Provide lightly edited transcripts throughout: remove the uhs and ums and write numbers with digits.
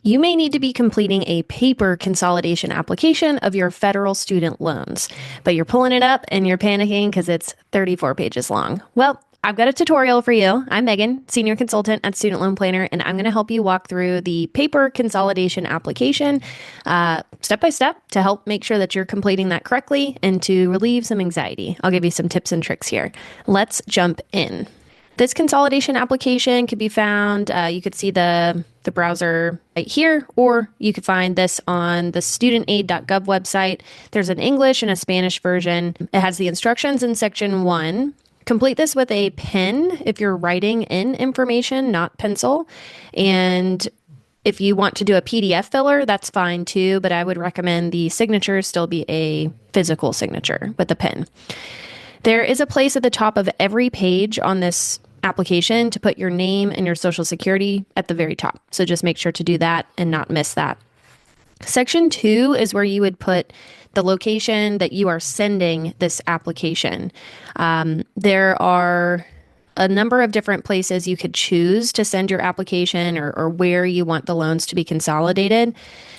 You may need to be completing a paper consolidation application of your federal student loans, but you're pulling it up and you're panicking because it's 34 pages long. Well, I've got a tutorial for you. I'm Megan, Senior Consultant at Student Loan Planner, and I'm going to help you walk through the paper consolidation application step by step to help make sure that you're completing that correctly and to relieve some anxiety. I'll give you some tips and tricks here. Let's jump in. This consolidation application could be found, you could see the browser right here, or you could find this on the studentaid.gov website. There's an English and a Spanish version. It has the instructions in section 1. Complete this with a pen if you're writing in information, not pencil. And if you want to do a PDF filler, that's fine too, but I would recommend the signature still be a physical signature with a pen. There is a place at the top of every page on this application to put your name and your social security at the very top. So just make sure to do that and not miss that. Section 2 is where you would put the location that you are sending this application. There are a number of different places you could choose to send your application or where you want the loans to be consolidated.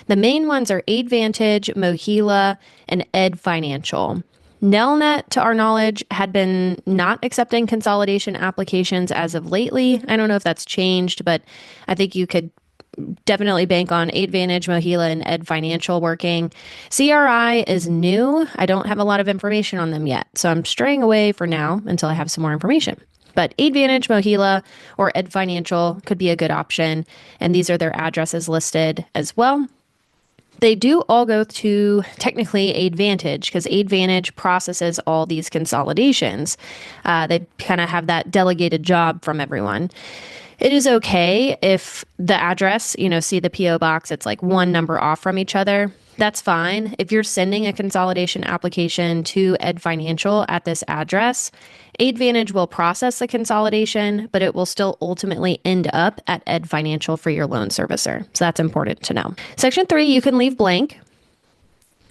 The main ones are Aidvantage, MOHELA, and Edfinancial. Nelnet, to our knowledge, had been not accepting consolidation applications as of lately. I don't know if that's changed, but I think you could definitely bank on Aidvantage, MOHELA, and Edfinancial working. CRI is new. I don't have a lot of information on them yet, so I'm straying away for now until I have some more information. But Aidvantage, MOHELA, or Edfinancial could be a good option, and these are their addresses listed as well. They do all go to technically Aidvantage because Aidvantage processes all these consolidations. They kind of have that delegated job from everyone. It is okay if the address, see the PO box, it's like one number off from each other. That's fine. If you're sending a consolidation application to Edfinancial at this address, Aidvantage will process the consolidation, but it will still ultimately end up at Edfinancial for your loan servicer. So that's important to know. Section 3, you can leave blank.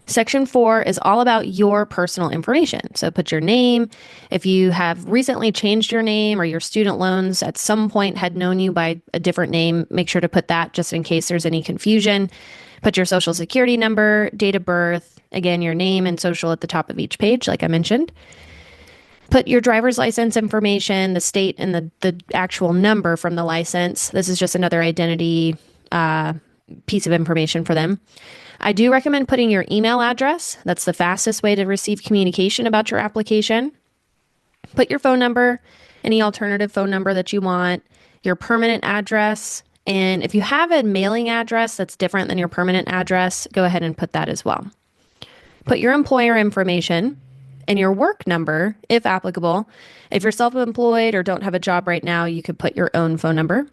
Section 4 is all about your personal information. So put your name. If you have recently changed your name or your student loans at some point had known you by a different name, make sure to put that just in case there's any confusion. Put your social security number, date of birth, again, your name and social at the top of each page, like I mentioned. Put your driver's license information, the state, and the actual number from the license. This is just another identity piece of information for them. I do recommend putting your email address. That's the fastest way to receive communication about your application. Put your phone number, any alternative phone number that you want, your permanent address, and if you have a mailing address that's different than your permanent address, go ahead and put that as well. Put your employer information and your work number, if applicable. If you're self-employed or don't have a job right now, you could put your own phone number.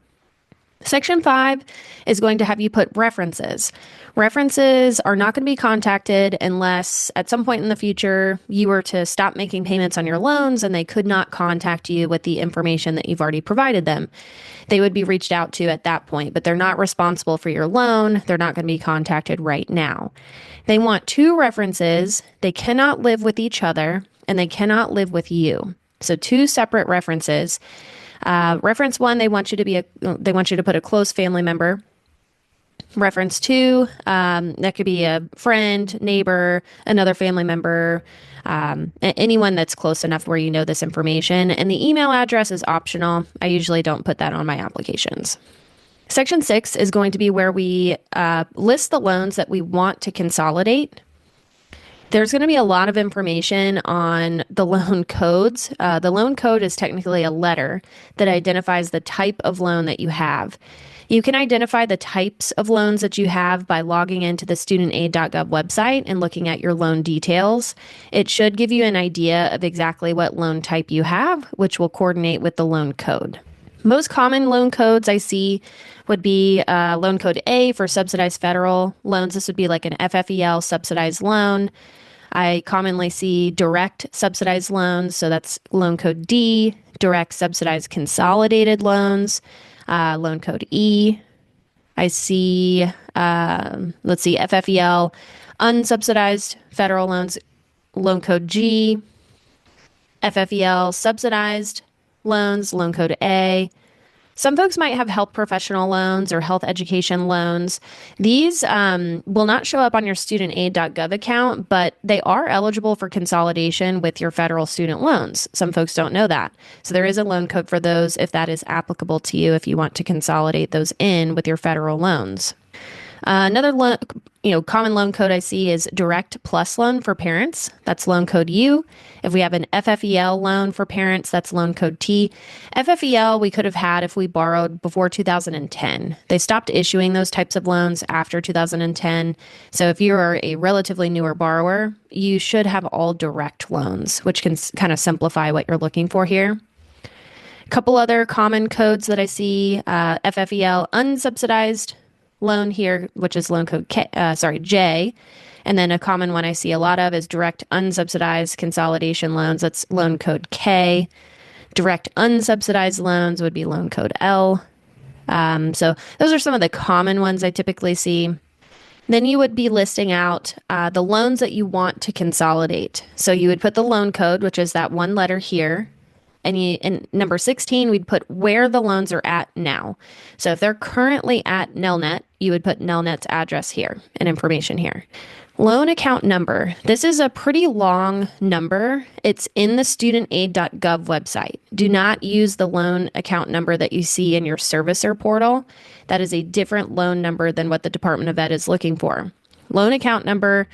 Section 5 is going to have you put references. References are not going to be contacted unless at some point in the future you were to stop making payments on your loans and they could not contact you with the information that you've already provided them. They would be reached out to at that point, but they're not responsible for your loan. They're not going to be contacted right now. They want 2 references. They cannot live with each other and they cannot live with you. So 2 separate references. Reference 1, they want you to put a close family member. Reference 2, that could be a friend, neighbor, another family member, anyone that's close enough where you know this information. And the email address is optional. I usually don't put that on my applications. Section 6 is going to be where we list the loans that we want to consolidate. There's going to be a lot of information on the loan codes. The loan code is technically a letter that identifies the type of loan that you have. You can identify the types of loans that you have by logging into the studentaid.gov website and looking at your loan details. It should give you an idea of exactly what loan type you have, which will coordinate with the loan code. Most common loan codes I see would be loan code A for subsidized federal loans. This would be like an FFEL subsidized loan. I commonly see direct subsidized loans. So that's loan code D, direct subsidized consolidated loans, loan code E. I see, FFEL, unsubsidized federal loans, loan code G, FFEL subsidized loans, loan code A, Some folks might have health professional loans or health education loans. These will not show up on your studentaid.gov account, but they are eligible for consolidation with your federal student loans. Some folks don't know that. So there is a loan code for those if that is applicable to you if you want to consolidate those in with your federal loans. Another common loan code I see is Direct Plus Loan for parents. That's loan code U. If we have an FFEL loan for parents, that's loan code T. FFEL we could have had if we borrowed before 2010. They stopped issuing those types of loans after 2010. So if you are a relatively newer borrower, you should have all direct loans, which can kind of simplify what you're looking for here. A couple other common codes that I see, FFEL unsubsidized loan here, which is loan code J. And then a common one I see a lot of is direct unsubsidized consolidation loans. That's loan code K. Direct unsubsidized loans would be loan code L. So those are some of the common ones I typically see. Then you would be listing out the loans that you want to consolidate. So you would put the loan code, which is that one letter here. And in number 16, we'd put where the loans are at now. So if they're currently at Nelnet, you would put Nelnet's address here and information here. Loan account number. This is a pretty long number. It's in the studentaid.gov website. Do not use the loan account number that you see in your servicer portal. That is a different loan number than what the Department of Ed is looking for. Loan account number,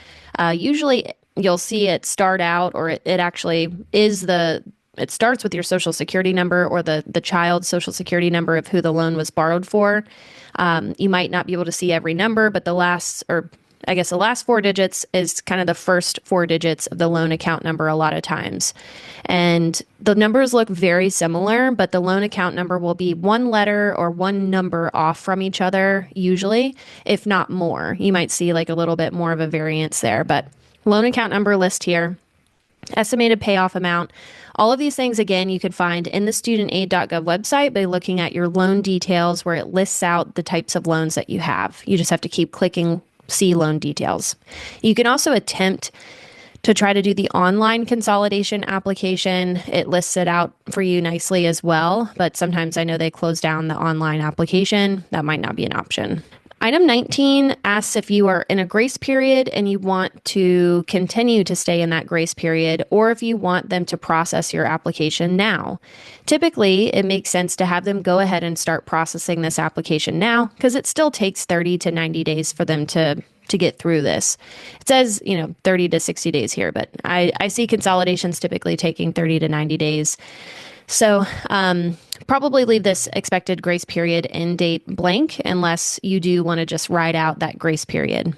usually you'll see it start out, or it actually is it starts with your social security number or the child's social security number of who the loan was borrowed for. You might not be able to see every number, but the last 4 digits is kind of the first 4 digits of the loan account number a lot of times. And the numbers look very similar, but the loan account number will be one letter or one number off from each other, usually, if not more. You might see like a little bit more of a variance there, but loan account number list here. Estimated payoff amount. All of these things, again, you could find in the studentaid.gov website by looking at your loan details where it lists out the types of loans that you have. You just have to keep clicking see loan details. You can also attempt to try to do the online consolidation application. It lists it out for you nicely as well, but sometimes I know they close down the online application. That might not be an option. Item 19 asks if you are in a grace period and you want to continue to stay in that grace period, or if you want them to process your application now. Typically, it makes sense to have them go ahead and start processing this application now because it still takes 30 to 90 days for them to get through this. It says, 30 to 60 days here, but I see consolidations typically taking 30 to 90 days. So probably leave this expected grace period end date blank unless you do want to just ride out that grace period.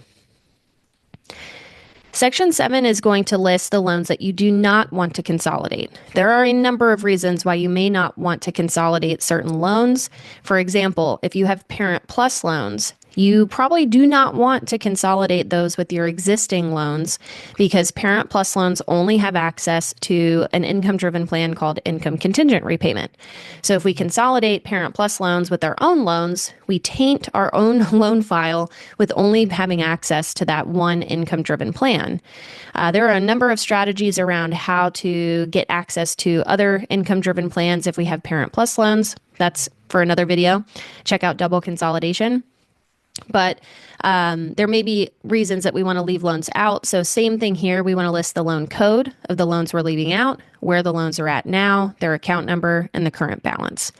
Section 7 is going to list the loans that you do not want to consolidate. There are a number of reasons why you may not want to consolidate certain loans. For example, if you have Parent Plus loans, you probably do not want to consolidate those with your existing loans because Parent Plus loans only have access to an income-driven plan called income contingent repayment. So if we consolidate Parent Plus loans with our own loans, we taint our own loan file with only having access to that one income-driven plan. There are a number of strategies around how to get access to other income-driven plans if we have Parent Plus loans. That's for another video. Check out double consolidation. But there may be reasons that we want to leave loans out. So same thing here. We want to list the loan code of the loans we're leaving out, where the loans are at now, their account number, and the current balance.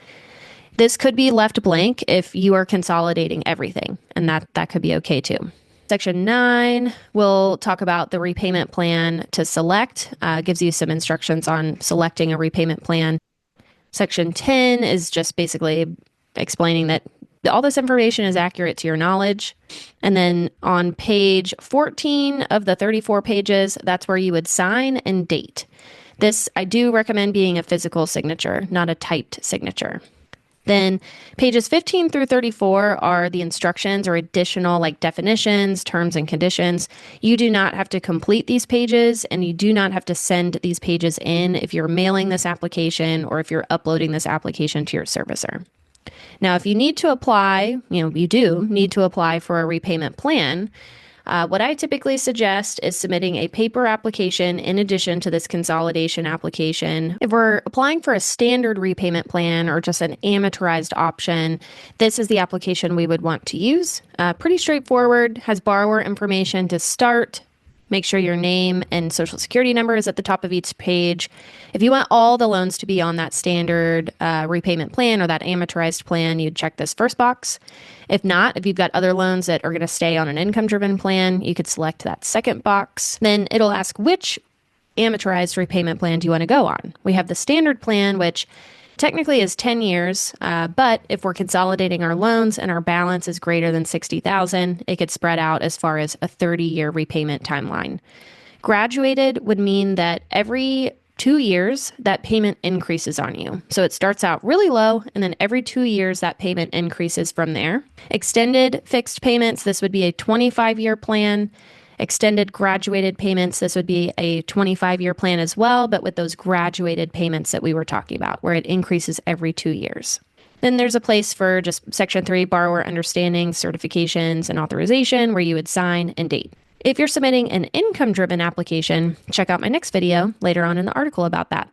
This could be left blank if you are consolidating everything, and that could be okay too. Section 9 will talk about the repayment plan to select, gives you some instructions on selecting a repayment plan. Section 10 is just basically explaining that all this information is accurate to your knowledge. And then on page 14 of the 34 pages, that's where you would sign and date. This, I do recommend being a physical signature, not a typed signature. Then pages 15 through 34 are the instructions or additional definitions, terms and conditions. You do not have to complete these pages and you do not have to send these pages in if you're mailing this application or if you're uploading this application to your servicer. Now, if you need to apply, you do need to apply for a repayment plan, What I typically suggest is submitting a paper application in addition to this consolidation application. If we're applying for a standard repayment plan or just an amortized option, this is the application we would want to use. Pretty straightforward, has borrower information to start. Make sure your name and social security number is at the top of each page. If you want all the loans to be on that standard repayment plan or that amortized plan, you'd check this first box. If not, if you've got other loans that are going to stay on an income-driven plan, you could select that second box. Then it'll ask which amortized repayment plan do you want to go on. We have the standard plan, which technically is 10 years, but if we're consolidating our loans and our balance is greater than $60,000, it could spread out as far as a 30-year repayment timeline. Graduated would mean that every 2 years, that payment increases on you. So it starts out really low, and then every 2 years, that payment increases from there. Extended fixed payments, this would be a 25-year plan. Extended graduated payments, this would be a 25-year plan as well, but with those graduated payments that we were talking about, where it increases every 2 years. Then there's a place for just Section 3, borrower understanding, certifications, and authorization, where you would sign and date. If you're submitting an income-driven application, check out my next video later on in the article about that.